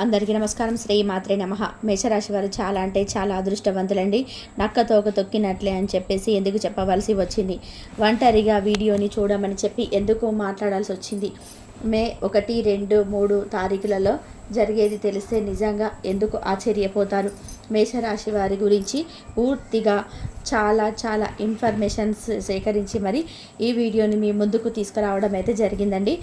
అందరికీ నమస్కారం. శ్రీ మాత్రే నమః. మేషరాశి వారు చాలా అంటే చాలా అదృష్టవంతులండి. నక్కతో ఒక తొక్కినట్లే అని చెప్పేసి ఎందుకు చెప్పవలసి వచ్చింది. ఒంటరిగా వీడియోని చూడమని చెప్పి ఎందుకు మాట్లాడాల్సి వచ్చింది. మే 1, 2, 3 తారీఖులలో జరిగేది తెలిస్తే నిజంగా ఎందుకు ఆశ్చర్యపోతారు. మేషరాశి వారి గురించి పూర్తిగా చాలా ఇన్ఫర్మేషన్స్ సేకరించి మరి ఈ వీడియోని మీ ముందుకు తీసుకురావడం అయితే జరిగిందండి.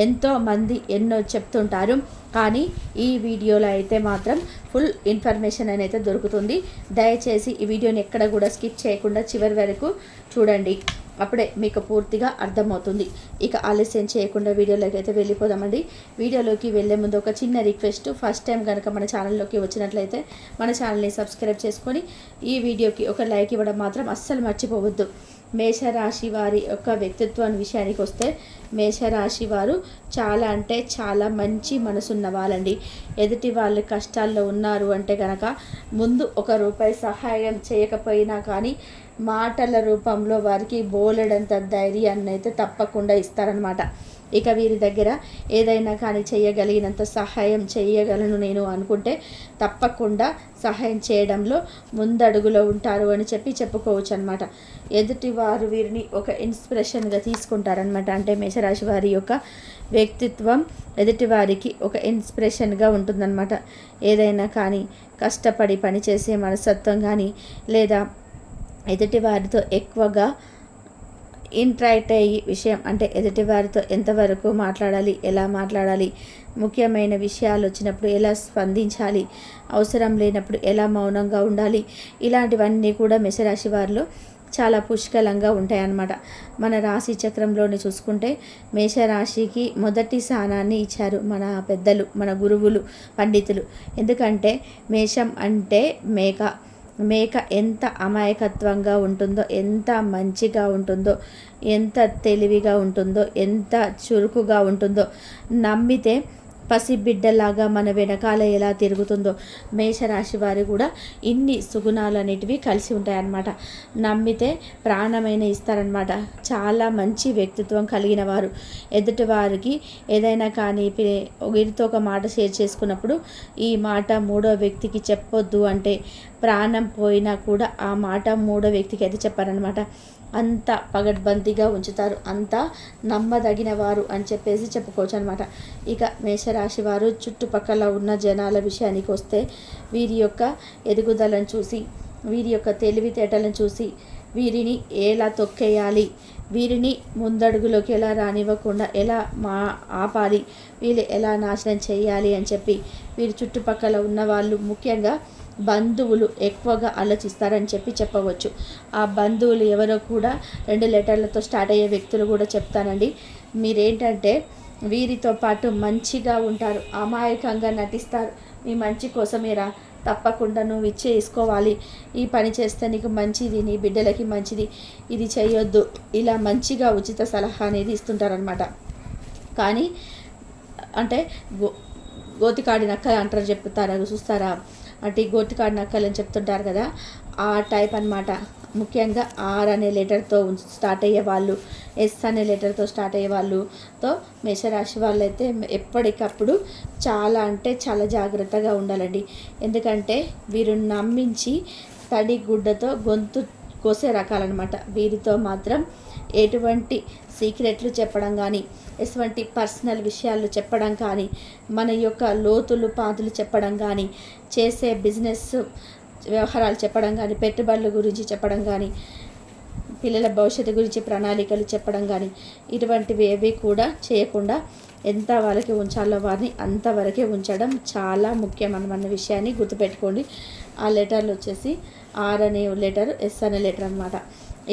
ఎంతోమంది ఎన్నో చెప్తుంటారు, కానీ ఈ వీడియోలో అయితే మాత్రం ఫుల్ ఇన్ఫర్మేషన్ అనేది దొరుకుతుంది. దయచేసి ఈ వీడియోని ఎక్కడ కూడా స్కిప్ చేయకుండా చివరి వరకు చూడండి, అప్పుడే మీకు పూర్తిగా అర్థమవుతుంది. ఇక ఆలస్యం చేయకుండా వీడియోలోకి అయితే వెళ్ళిపోదామండి. వీడియోలోకి వెళ్ళే ముందు ఒక చిన్న రిక్వెస్ట్, ఫస్ట్ టైం కనుక మన ఛానల్లోకి వచ్చినట్లయితే మన ఛానల్ని సబ్స్క్రైబ్ చేసుకొని ఈ వీడియోకి ఒక లైక్ ఇవ్వడం మాత్రం అస్సలు మర్చిపోవద్దు. మేషరాశి వారి యొక్క వ్యక్తిత్వం విషయానికి వస్తే, మేషరాశి వారు చాలా అంటే చాలా మంచి మనసున్న వాళ్ళండి. ఎదుటి వాళ్ళు కష్టాల్లో ఉన్నారు అంటే కనుక ముందు ₹1 సహాయం చేయకపోయినా కానీ మాటల రూపంలో వారికి బోలెడంత ధైర్యాన్ని అయితే తప్పకుండా ఇస్తారనమాట. ఇక వీరి దగ్గర ఏదైనా కానీ చేయగలిగినంత సహాయం చేయగలను నేను అనుకుంటే తప్పకుండా సహాయం చేయడంలో ముందడుగులో ఉంటారు అని చెప్పుకోవచ్చు అనమాట. ఎదుటి వారు వీరిని ఒక ఇన్స్పిరేషన్గా తీసుకుంటారనమాట. అంటే మేషరాశి వారి యొక్క వ్యక్తిత్వం ఎదుటి వారికి ఒక ఇన్స్పిరేషన్గా ఉంటుందన్నమాట. ఏదైనా కానీ కష్టపడి పనిచేసే మనస్తత్వం కానీ, లేదా ఎదుటి వారితో ఎక్కువగా ఇంటరాక్ట్ అయ్యే విషయం, అంటే ఎదుటి వారితో ఎంతవరకు మాట్లాడాలి, ఎలా మాట్లాడాలి, ముఖ్యమైన విషయాలు వచ్చినప్పుడు ఎలా స్పందించాలి, అవసరం లేనప్పుడు ఎలా మౌనంగా ఉండాలి, ఇలాంటివన్నీ కూడా మేషరాశి వారిలో చాలా పుష్కలంగా ఉంటాయన్నమాట. మన రాశి చక్రంలోని చూసుకుంటే మేషరాశికి మొదటి స్థానాన్ని ఇచ్చారు మన పెద్దలు, మన గురువులు, పండితులు. ఎందుకంటే మేషం అంటే మేక ఎంత అమాయకత్వంగా ఉంటుందో, ఎంత మంచిగా ఉంటుందో, ఎంత తెలివిగా ఉంటుందో, ఎంత చురుకుగా ఉంటుందో, నమ్మితే పసిబిడ్డలాగా మన వెనకాల ఎలా తిరుగుతుందో, మేషరాశి వారు కూడా ఇన్ని సుగుణాలు అనేటివి కలిసి ఉంటాయన్నమాట. నమ్మితే ప్రాణమైన ఇస్తారనమాట. చాలా మంచి వ్యక్తిత్వం కలిగిన వారు. ఎదుటి వారికి ఏదైనా కానీ వీరితో ఒక మాట షేర్ చేసుకున్నప్పుడు ఈ మాట మూడో వ్యక్తికి చెప్పొద్దు అంటే ప్రాణం పోయినా కూడా ఆ మాట మూడో వ్యక్తికి అయితే చెప్పారనమాట. అంత పగడ్బందీగా ఉంచుతారు, అంత నమ్మదగిన వారు అని చెప్పుకోవచ్చు అనమాట. ఇక మేషరాశి వారు చుట్టుపక్కల ఉన్న జనాల విషయానికి వస్తే వీరి యొక్క ఎదుగుదలను చూసి, వీరి యొక్క తెలివితేటలను చూసి వీరిని ఎలా తొక్కేయాలి, వీరిని ముందడుగులోకి ఎలా రానివ్వకుండా ఎలా ఆపాలి, వీళ్ళు ఎలా నాశనం చేయాలి అని చెప్పి వీరి చుట్టుపక్కల ఉన్న వాళ్ళు, ముఖ్యంగా బంధువులు ఎక్కువగా ఆలోచిస్తారని చెప్పవచ్చు. ఆ బంధువులు ఎవరో కూడా 2 లెటర్లతో స్టార్ట్ అయ్యే వ్యక్తులు కూడా చెప్తానండి. మీరేంటంటే వీరితో పాటు మంచిగా ఉంటారు, అమాయకంగా నటిస్తారు. మీ మంచి కోసమేరా, తప్పకుండా నువ్వు ఇచ్చేసుకోవాలి, ఈ పని చేస్తే నీకు మంచిది, నీ బిడ్డలకి మంచిది, ఇది చేయొద్దు, ఇలా మంచిగా ఉచిత సలహా అనేది ఇస్తుంటారనమాట. కానీ అంటే గోతికాడి నక్క అంటారు, చెప్తారా చూస్తారా, అంటే గోతికాడి నక్కలు అని చెప్తుంటారు కదా, ఆ టైప్ అనమాట. ముఖ్యంగా R అనే లెటర్తో స్టార్ట్ అయ్యే వాళ్ళు, S అనే లెటర్తో స్టార్ట్ అయ్యే వాళ్ళతో మేషరాశి వాళ్ళు అయితే ఎప్పటికప్పుడు చాలా అంటే చాలా జాగ్రత్తగా ఉండాలండి. ఎందుకంటే వీరు నమ్మించి తడి గుడ్డతో గొంతు కోసే రకాలన్నమాట. వీరితో మాత్రం ఎటువంటి సీక్రెట్లు చెప్పడం కానీ, ఎటువంటి పర్సనల్ విషయాలు చెప్పడం కానీ, మన యొక్క లోతులు పాతులు చెప్పడం కానీ, చేసే బిజినెస్ వ్యవహారాలు చెప్పడం కానీ, పెట్టుబడుల గురించి చెప్పడం కానీ, పిల్లల భవిష్యత్తు గురించి ప్రణాళికలు చెప్పడం కానీ, ఇటువంటివి ఏవి కూడా చేయకుండా ఎంత వరకే ఉంచాలో వారిని అంతవరకే ఉంచడం చాలా ముఖ్యం అన్న విషయాన్ని గుర్తుపెట్టుకోండి. ఆ లెటర్లు వచ్చేసి R అనే లెటర్, S అనే లెటర్ అనమాట.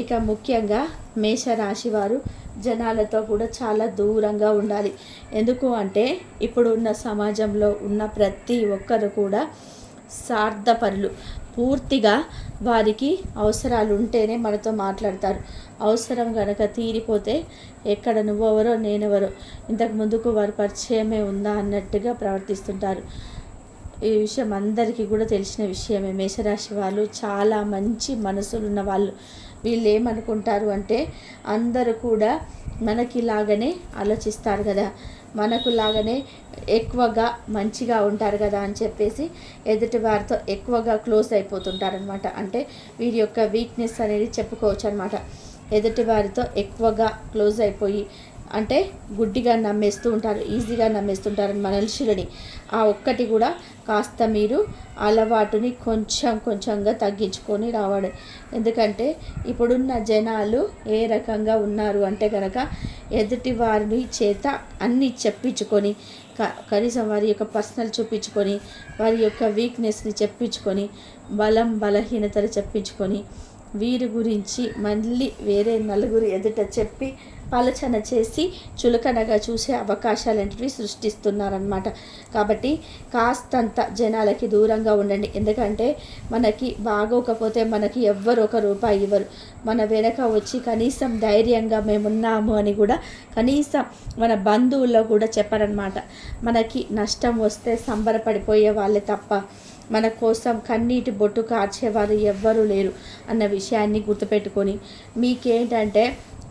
ఇక ముఖ్యంగా మేషరాశి వారు జనాలతో కూడా చాలా దూరంగా ఉండాలి. ఎందుకు అంటే ఇప్పుడు ఉన్న సమాజంలో ఉన్న ప్రతి ఒక్కరు కూడా స్వార్థపరులు. పూర్తిగా వారికి అవసరాలు ఉంటేనే మనతో మాట్లాడతారు. అవసరం కనుక తీరిపోతే ఎక్కడ నువ్వెవరో నేనెవరో, ఇంతకు ముందుకు వారి పరిచయమే ఉందా అన్నట్టుగా ప్రవర్తిస్తుంటారు. ఈ విషయం అందరికీ కూడా తెలిసిన విషయమే. మేషరాశి వాళ్ళు చాలా మంచి మనసులున్న వాళ్ళు. వీళ్ళు ఏమనుకుంటారు అంటే అందరూ కూడా మనకిలాగనే ఆలోచిస్తారు కదా, మనకు లాగానే ఎక్కువగా మంచిగా ఉంటారు కదా అని చెప్పేసి ఎదుటి వారితో ఎక్కువగా క్లోజ్ అయిపోతుంటారనమాట. అంటే వీరి యొక్క వీక్నెస్ అనేది చెప్పుకోవచ్చు అనమాట. ఎదుటి వారితో ఎక్కువగా క్లోజ్ అయిపోయి అంటే గుడ్డిగా నమ్మేస్తూ ఉంటారు, ఈజీగా నమ్మేస్తుంటారు మనుషులని. ఆ ఒక్కటి కూడా కాస్త మీరు అలవాటుని కొంచెంగా తగ్గించుకొని రావాలి. ఎందుకంటే ఇప్పుడున్న జనాలు ఏ రకంగా ఉన్నారు అంటే కనుక ఎదుటి వారి చేత అన్నీ చెప్పించుకొని కనీసం వారి యొక్క పర్సనల్ చూపించుకొని వారి యొక్క వీక్నెస్ని చెప్పించుకొని బలహీనతలు చెప్పించుకొని వీరి గురించి మళ్ళీ వేరే నలుగురు ఎదుట చెప్పి ఆలోచన చేసి చులకనగా చూసే అవకాశాలన్నిటివి సృష్టిస్తున్నారనమాట. కాబట్టి కాస్తంత జనాలకి దూరంగా ఉండండి. ఎందుకంటే మనకి బాగోకపోతే మనకి ఎవ్వరు ఒక రూపాయి ఇవ్వరు. మన వెనక వచ్చి కనీసం ధైర్యంగా మేమున్నాము అని కూడా కనీసం మన బంధువుల్లో కూడా చెప్పరనమాట. మనకి నష్టం వస్తే సంబరపడిపోయే వాళ్ళే తప్ప మన కోసం కన్నీటి బొట్టు కార్చేవారు ఎవ్వరూ లేరు అన్న విషయాన్ని గుర్తుపెట్టుకొని మీకేంటంటే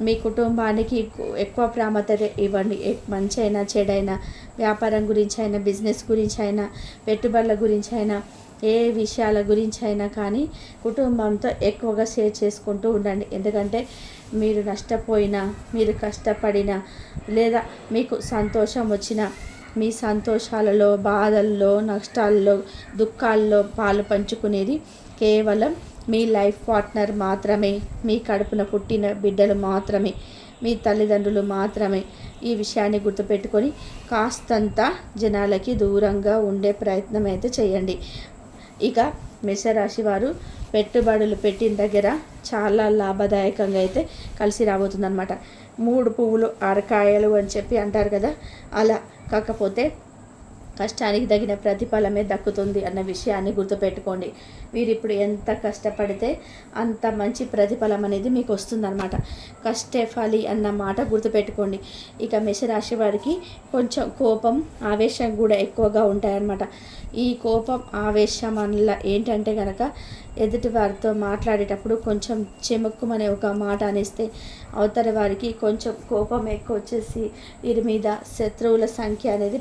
మీ కుటుంబానికి ఎక్కువ ప్రాముఖ్యత ఇవ్వండి. మంచి అయినా చెడైనా, వ్యాపారం గురించి అయినా, బిజినెస్ గురించి అయినా, పెట్టుబడుల గురించి అయినా, ఏ విషయాల గురించి అయినా కానీ కుటుంబంతో ఎక్కువగా షేర్ చేసుకుంటూ ఉండండి. ఎందుకంటే మీరు నష్టపోయినా, మీరు కష్టపడినా, లేదా మీకు సంతోషం వచ్చినా మీ సంతోషాలలో, బాధల్లో, నష్టాల్లో, దుఃఖాల్లో పాలు పంచుకునేది కేవలం మీ లైఫ్ పార్ట్నర్ మాత్రమే, మీ కడుపున పుట్టిన బిడ్డలు మాత్రమే, మీ తల్లిదండ్రులు మాత్రమే. ఈ విషయాన్ని గుర్తుపెట్టుకొని కాస్తంత జనాలకి దూరంగా ఉండే ప్రయత్నం అయితే చేయండి. ఇక మేషరాశి వారు పెట్టుబడులు పెట్టిన దగ్గర చాలా లాభదాయకంగా అయితే కలిసి రాబోతుందన్నమాట. 3 పువ్వులు 6 కాయలు అని చెప్పి అంటారు కదా, అలా. కాకపోతే కష్టానికి తగిన ప్రతిఫలమే దక్కుతుంది అన్న విషయాన్ని గుర్తుపెట్టుకోండి. మీరు ఇప్పుడు ఎంత కష్టపడితే అంత మంచి ప్రతిఫలం అనేది మీకు వస్తుందన్నమాట. కష్టే ఫలి అన్న మాట గుర్తుపెట్టుకోండి. ఇక మేషరాశి వారికి కొంచెం కోపం, ఆవేశం కూడా ఎక్కువగా ఉంటాయన్నమాట. ఈ కోపం, ఆవేశం వల్ల ఏంటంటే కనుక ఎదుటి వారితో మాట్లాడేటప్పుడు కొంచెం చెమక్కుమనే ఒక మాట అనేస్తే అవతల వారికి కొంచెం కోపం ఎక్కువ వచ్చేసి వీరి మీద శత్రువుల సంఖ్య అనేది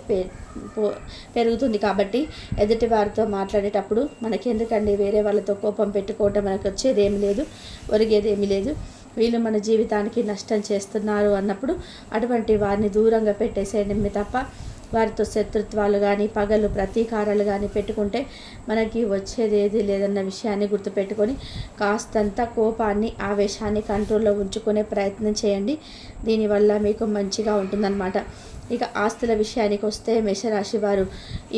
పెరుగుతుంది. కాబట్టి ఎదుటి వారితో మాట్లాడేటప్పుడు మనకెందుకండి వేరే వాళ్ళతో కోపం పెట్టుకోవటం, మనకు వచ్చేది ఏమి లేదు, ఒరిగేది ఏమీ లేదు, వీళ్ళు మన జీవితానికి నష్టం చేస్తున్నారు అన్నప్పుడు అటువంటి వారిని దూరంగా పెట్టేసేయడమే తప్ప వారితో శత్రుత్వాలు కానీ, పగలు, ప్రతీకారాలు కానీ పెట్టుకుంటే మనకి వచ్చేది ఏది లేదన్న విషయాన్ని గుర్తుపెట్టుకొని కాస్తంత కోపాన్ని, ఆవేశాన్ని కంట్రోల్లో ఉంచుకునే ప్రయత్నం చేయండి. దీనివల్ల మీకు మంచిగా ఉంటుందన్నమాట. ఇక ఆస్తుల విషయానికి వస్తే మేషరాశి వారు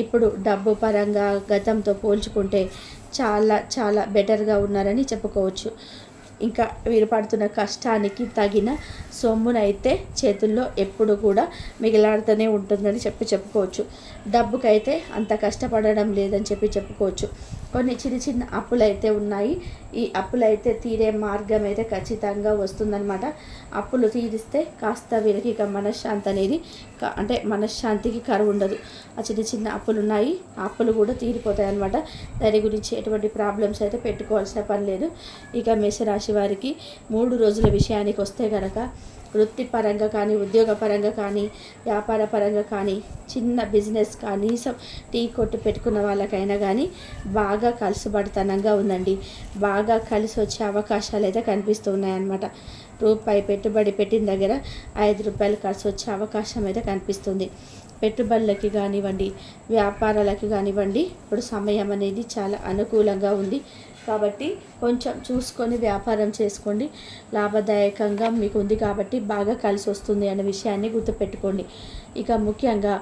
ఇప్పుడు డబ్బు పరంగా గతంతో పోల్చుకుంటే చాలా బెటర్గా ఉన్నారని చెప్పుకోవచ్చు. ఇంకా వీరు పడుతున్న కష్టానికి తగిన సొమ్మునైతే చేతుల్లో ఎప్పుడు కూడా మిగిలాడుతూనే ఉంటుందని చెప్పుకోవచ్చు. డబ్బుకైతే అంత కష్టపడడం లేదని చెప్పుకోవచ్చు. కొన్ని చిన్న అప్పులైతే ఉన్నాయి. ఈ అప్పులైతే తీరే మార్గం అయితే ఖచ్చితంగా వస్తుందన్నమాట. అప్పులు తీరిస్తే కాస్త వీరికి ఇక మనశ్శాంతి అనేది అంటే మనశ్శాంతికి కరువు ఉండదు. ఆ చిన్న అప్పులు ఉన్నాయి, ఆ అప్పులు కూడా తీరిపోతాయి అన్నమాట. దాని గురించి ఎటువంటి ప్రాబ్లమ్స్ అయితే పెట్టుకోవాల్సిన పని లేదు. ఇక మేషరాశి వారికి 3 రోజుల విషయానికి వస్తే కనుక వృత్తిపరంగా కానీ, ఉద్యోగపరంగా కానీ, వ్యాపార పరంగా కానీ, చిన్న బిజినెస్ కనీసం టీ కొట్టు పెట్టుకున్న వాళ్ళకైనా కానీ బాగా కలుసుబడితనంగా ఉందండి. బాగా కలిసి వచ్చే అవకాశాలు అయితే కనిపిస్తూ ఉన్నాయన్నమాట. రూపాయి పెట్టుబడి పెట్టిన దగ్గర 5 రూపాయలు ఖర్చు వచ్చే అవకాశం అయితే కనిపిస్తుంది. పెట్టుబడులకి కానివ్వండి, వ్యాపారాలకి కానివ్వండి, ఇప్పుడు సమయం అనేది చాలా అనుకూలంగా ఉంది. కాబట్టి కొంచెం చూసుకొని వ్యాపారం చేసుకోండి. లాభదాయకంగా మీకు ఉంది కాబట్టి బాగా కలిసి వస్తుంది అనే విషయాన్ని గుర్తుపెట్టుకోండి. ఇక ముఖ్యంగా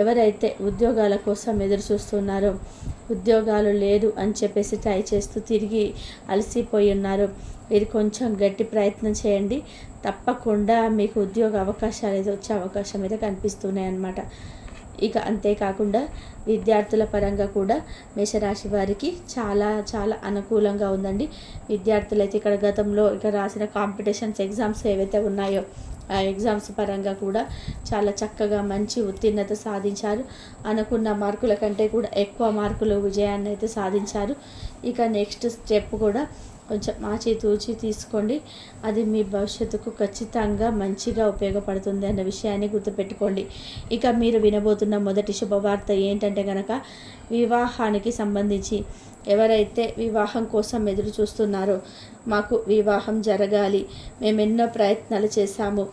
ఎవరైతే ఉద్యోగాల కోసం ఎదురు చూస్తున్నారో, ఉద్యోగాలు లేదు అని చెప్పేసి ట్రై చేస్తూ తిరిగి అలసిపోయి ఉన్నారో, మీరు కొంచెం గట్టి ప్రయత్నం చేయండి. తప్పకుండా మీకు ఉద్యోగ అవకాశాలు అయితే వచ్చే అవకాశం అయితే కనిపిస్తున్నాయి అన్నమాట. ఇక అంతేకాకుండా విద్యార్థుల పరంగా కూడా మేషరాశి వారికి చాలా అనుకూలంగా ఉందండి. విద్యార్థులైతే ఇక్కడ గతంలో రాసిన కాంపిటీషన్స్ ఎగ్జామ్స్ ఏవైతే ఉన్నాయో ఆ ఎగ్జామ్స్ పరంగా కూడా చాలా చక్కగా మంచి ఉత్తీర్ణత సాధించారు. అనుకున్న మార్కుల కంటే కూడా ఎక్కువ మార్కులు విజయాన్ని అయితే సాధించారు. ఇక నెక్స్ట్ స్టెప్ కూడా కొంచెం ఆచితూచి తీసుకోండి. అది మీ భవిష్యత్తుకు ఖచ్చితంగా మంచిగా ఉపయోగపడుతుంది అన్న విషయాన్ని గుర్తుపెట్టుకోండి. ఇక మీరు వినబోతున్న మొదటి శుభవార్త ఏంటంటే కనుక, వివాహానికి సంబంధించి ఎవరైతే వివాహం కోసం ఎదురు చూస్తున్నారో, మాకు వివాహం జరగాలి, మేము ఎన్నో ప్రయత్నాలు చేశాము,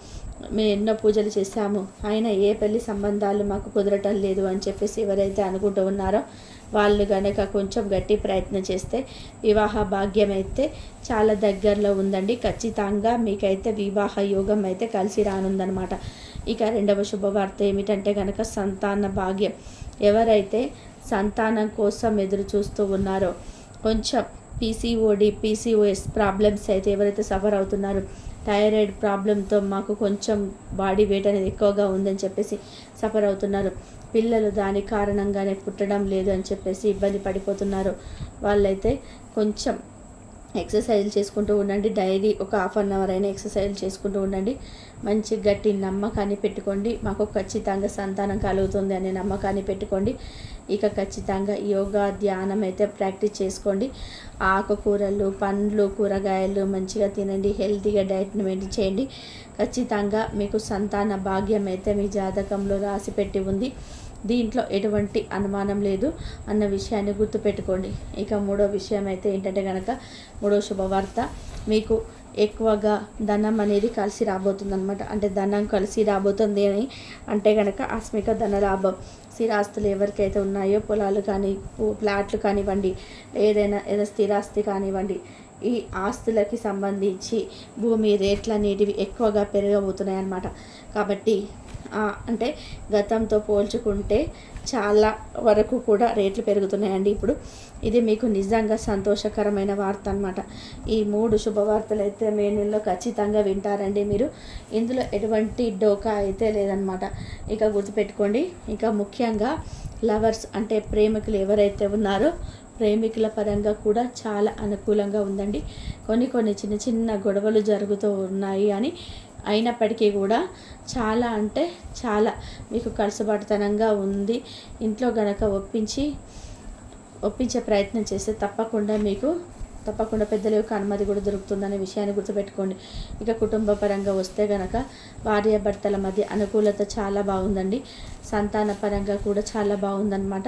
మేము ఎన్నో పూజలు చేశాము, అయినా ఏ పెళ్లి సంబంధాలు మాకు కుదరటం లేదు అని చెప్పేసి ఎవరైతే అనుకుంటూ ఉన్నారో వాళ్ళు కనుక కొంచెం గట్టి ప్రయత్నం చేస్తే వివాహ భాగ్యం అయితే చాలా దగ్గరలో ఉందండి. ఖచ్చితంగా మీకైతే వివాహ యోగం అయితే కలిసి రానుందనమాట. ఇక రెండవ శుభవార్త ఏమిటంటే కనుక సంతాన భాగ్యం. ఎవరైతే సంతానం కోసం ఎదురు చూస్తూ ఉన్నారో, కొంచెం పీసీఓఎస్ ప్రాబ్లమ్స్ అయితే ఎవరైతే సఫర్ అవుతున్నారో, థైరాయిడ్ ప్రాబ్లంతో మాకు కొంచెం బాడీ వెయిట్ అనేది ఎక్కువగా ఉందని చెప్పేసి సఫర్ అవుతున్నారు, పిల్లలు దాని కారణంగానే పుట్టడం లేదు అని చెప్పేసి ఇబ్బంది పడిపోతున్నారు, వాళ్ళైతే కొంచెం ఎక్సర్సైజ్ చేసుకుంటూ ఉండండి. డైలీ ఒక ½ అయినా ఎక్సర్సైజ్ చేసుకుంటూ ఉండండి. మంచి గట్టి నమ్మకాన్ని పెట్టుకోండి. మాకు ఖచ్చితంగా సంతానం కలుగుతుంది అనే నమ్మకాన్ని పెట్టుకోండి. ఇక ఖచ్చితంగా యోగా, ధ్యానం అయితే ప్రాక్టీస్ చేసుకోండి. ఆకుకూరలు, పండ్లు, కూరగాయలు మంచిగా తినండి. హెల్తీగా డైట్ని మెయింటైన్ చేయండి. ఖచ్చితంగా మీకు సంతాన భాగ్యం అయితే మీ జాతకంలో రాసిపెట్టి ఉంది. దీంట్లో ఎటువంటి అనుమానం లేదు అన్న విషయాన్ని గుర్తుపెట్టుకోండి. ఇక మూడో విషయం అయితే ఏంటంటే కనుక, మూడో శుభవార్త, మీకు ఎక్కువగా ధనం అనేది కలిసి రాబోతుంది అనమాట. అంటే ధనం కలిసి రాబోతుంది అని అంటే కనుక ఆస్మిక ధన లాభం. స్థిరాస్తులు ఎవరికైతే ఉన్నాయో, పొలాలు కానీ, ఫ్లాట్లు కానివ్వండి, ఏదైనా స్థిరాస్తి కానివ్వండి, ఈ ఆస్తులకి సంబంధించి భూమి రేట్లు అనేటివి ఎక్కువగా పెరగబోతున్నాయి అన్నమాట. కాబట్టి అంటే గతంతో పోల్చుకుంటే చాలా వరకు కూడా రేట్లు పెరుగుతున్నాయండి ఇప్పుడు. ఇది మీకు నిజంగా సంతోషకరమైన వార్త అనమాట. ఈ 3 శుభవార్తలు అయితే మే నెలలో ఖచ్చితంగా వింటారండి మీరు. ఇందులో ఎటువంటి డోకా అయితే లేదనమాట. ఇక గుర్తుపెట్టుకోండి. ఇక ముఖ్యంగా లవర్స్ అంటే ప్రేమికులు ఎవరైతే ఉన్నారో, ప్రేమికుల పరంగా కూడా చాలా అనుకూలంగా ఉందండి. కొన్ని చిన్న చిన్న గొడవలు జరుగుతూ ఉన్నాయి అని అయినప్పటికీ కూడా చాలా అంటే చాలా మీకు కలుసుబాటుతనంగా ఉంది. ఇంట్లో గనక ఒప్పించే ప్రయత్నం చేస్తే తప్పకుండా పెద్దల యొక్క అనుమతి కూడా దొరుకుతుందనే విషయాన్ని గుర్తుపెట్టుకోండి. ఇక కుటుంబ పరంగా వస్తే గనక భార్యాభర్తల మధ్య అనుకూలత చాలా బాగుందండి. సంతాన పరంగా కూడా చాలా బాగుందన్నమాట.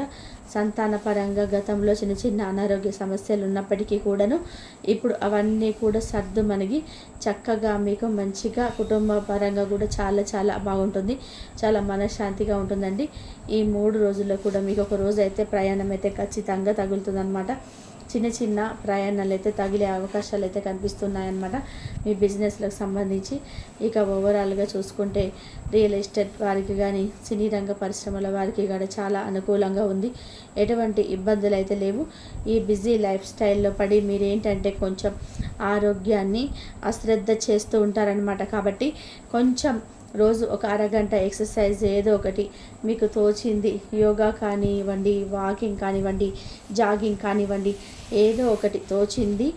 సంతాన పరంగా గతంలో చిన్న అనారోగ్య సమస్యలు ఉన్నప్పటికీ కూడాను ఇప్పుడు అవన్నీ కూడా సర్దుమణిగి చక్కగా మీకు మంచిగా కుటుంబ పరంగా కూడా చాలా చాలా బాగుంటుంది. చాలా మనశ్శాంతిగా ఉంటుందండి. ఈ 3 రోజుల్లో కూడా మీకు ఒక రోజు అయితే ప్రయాణం అయితే ఖచ్చితంగా తగులుతుందన్నమాట. చిన్న ప్రయాణాలు అయితే తగిలే అవకాశాలు అయితే కనిపిస్తున్నాయన్నమాట మీ బిజినెస్లకు సంబంధించి. ఇక ఓవరాల్గా చూసుకుంటే రియల్ ఎస్టేట్ వారికి కానీ, సినీ రంగ పరిశ్రమల వారికి కానీ చాలా అనుకూలంగా ఉంది. ఎటువంటి ఇబ్బందులు అయితే లేవు. ఈ బిజీ లైఫ్ స్టైల్లో పడి మీరేంటంటే కొంచెం ఆరోగ్యాన్ని అశ్రద్ధ చేస్తూ ఉంటారనమాట. కాబట్టి కొంచెం రోజు ఒక అరగంట ఎక్సర్సైజ్ ఏదో ఒకటి మీకు తోచింది, యోగా కానివ్వండి, వాకింగ్ కానివ్వండి, జాగింగ్ కానివ్వండి, ఏదో ఒకటి తోచింది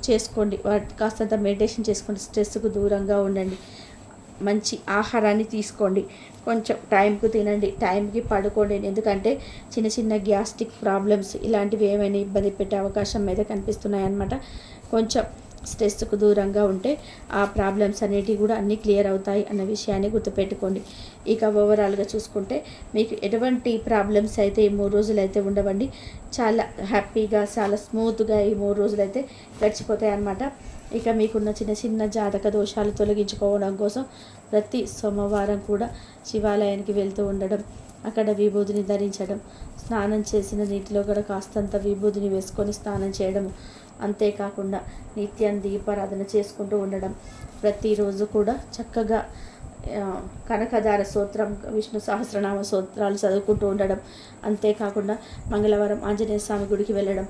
చేసుకోండి. కాస్తంత మెడిటేషన్ చేసుకోండి. స్ట్రెస్కు దూరంగా ఉండండి. మంచి ఆహారాన్ని తీసుకోండి. కొంచెం టైంకు తినండి, టైంకి పడుకోండి. ఎందుకంటే చిన్న గ్యాస్ట్రిక్ ప్రాబ్లమ్స్ ఇలాంటివి ఏమైనా ఇబ్బంది పెట్టే అవకాశం అయితే కనిపిస్తున్నాయి అన్నమాట. కొంచెం స్ట్రెస్కు దూరంగా ఉంటే ఆ ప్రాబ్లమ్స్ అనేటివి కూడా అన్నీ క్లియర్ అవుతాయి అన్న విషయాన్ని గుర్తుపెట్టుకోండి. ఇక ఓవరాల్గా చూసుకుంటే మీకు ఎటువంటి ప్రాబ్లమ్స్ అయితే ఈ 3 రోజులు అయితే ఉండవండి. చాలా హ్యాపీగా, చాలా స్మూత్గా ఈ 3 రోజులు అయితే గడిచిపోతాయి అన్నమాట. ఇక మీకున్న చిన్న జాతక దోషాలు తొలగించుకోవడం కోసం ప్రతి సోమవారం కూడా శివాలయానికి వెళ్తూ ఉండడం, అక్కడ విభూతిని ధరించడం, స్నానం చేసిన నీటిలో కూడా కాస్తంత విభూతిని వేసుకొని స్నానం చేయడం, అంతేకాకుండా నిత్యం దీపారాధన చేసుకుంటూ ఉండడం, ప్రతిరోజు కూడా చక్కగా కనకదార స్తోత్రం, విష్ణు సహస్రనామ స్తోత్రాలు చదువుకుంటూ ఉండడం, అంతేకాకుండా మంగళవారం ఆంజనేయ స్వామి గుడికి వెళ్ళడం,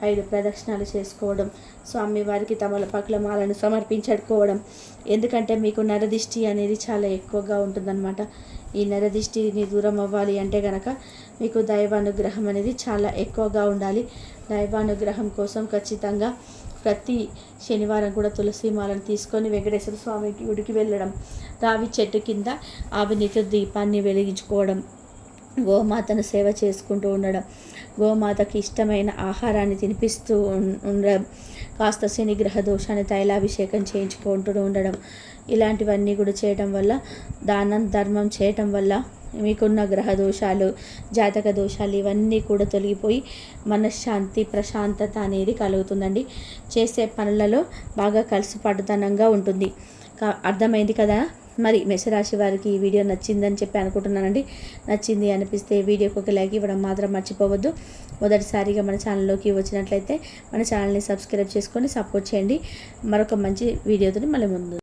5 ప్రదక్షిణాలు చేసుకోవడం, స్వామివారికి తమలపాకుల మాలను సమర్పించుకోవడం. ఎందుకంటే మీకు నరదిష్టి అనేది చాలా ఎక్కువగా ఉంటుందన్నమాట. ఈ నరదిష్టిని దూరం అవ్వాలి అంటే కనుక మీకు దైవానుగ్రహం అనేది చాలా ఎక్కువగా ఉండాలి. దైవానుగ్రహం కోసం ఖచ్చితంగా ప్రతి శనివారం కూడా తులసి మాలను తీసుకొని వెంకటేశ్వర స్వామి గుడికి వెళ్ళడం, రావి చెట్టు కింద ఆవినితో దీపాన్ని వెలిగించుకోవడం, గోమాతను సేవ చేసుకుంటూ ఉండడం, గోమాతకి ఇష్టమైన ఆహారాన్ని తినిపిస్తూ ఉండడం, కాస్త శనిగ్రహ దోషాన్ని తైలాభిషేకం చేయించుకుంటూ ఉండడం, ఇలాంటివన్నీ కూడా చేయడం వల్ల, దానం ధర్మం చేయటం వల్ల మీకున్న గ్రహ దోషాలు, జాతక దోషాలు ఇవన్నీ కూడా తొలగిపోయి మనశ్శాంతి, ప్రశాంతత అనేది కలుగుతుందండి. చేసే పనులలో బాగా కలిసిపడుతనంగా ఉంటుంది. అర్థమైంది కదా. మరి మేషరాశి వారికి ఈ వీడియో నచ్చిందని చెప్పి అనుకుంటున్నానండి. నచ్చింది అనిపిస్తే వీడియోకి ఒక లైక్ ఇవ్వడం మాత్రం మర్చిపోవద్దు. మొదటిసారిగా మన ఛానల్లోకి వచ్చినట్లయితే మన ఛానల్ని సబ్స్క్రైబ్ చేసుకొని సపోర్ట్ చేయండి. మరొక మంచి వీడియోతో మళ్ళీ ముందు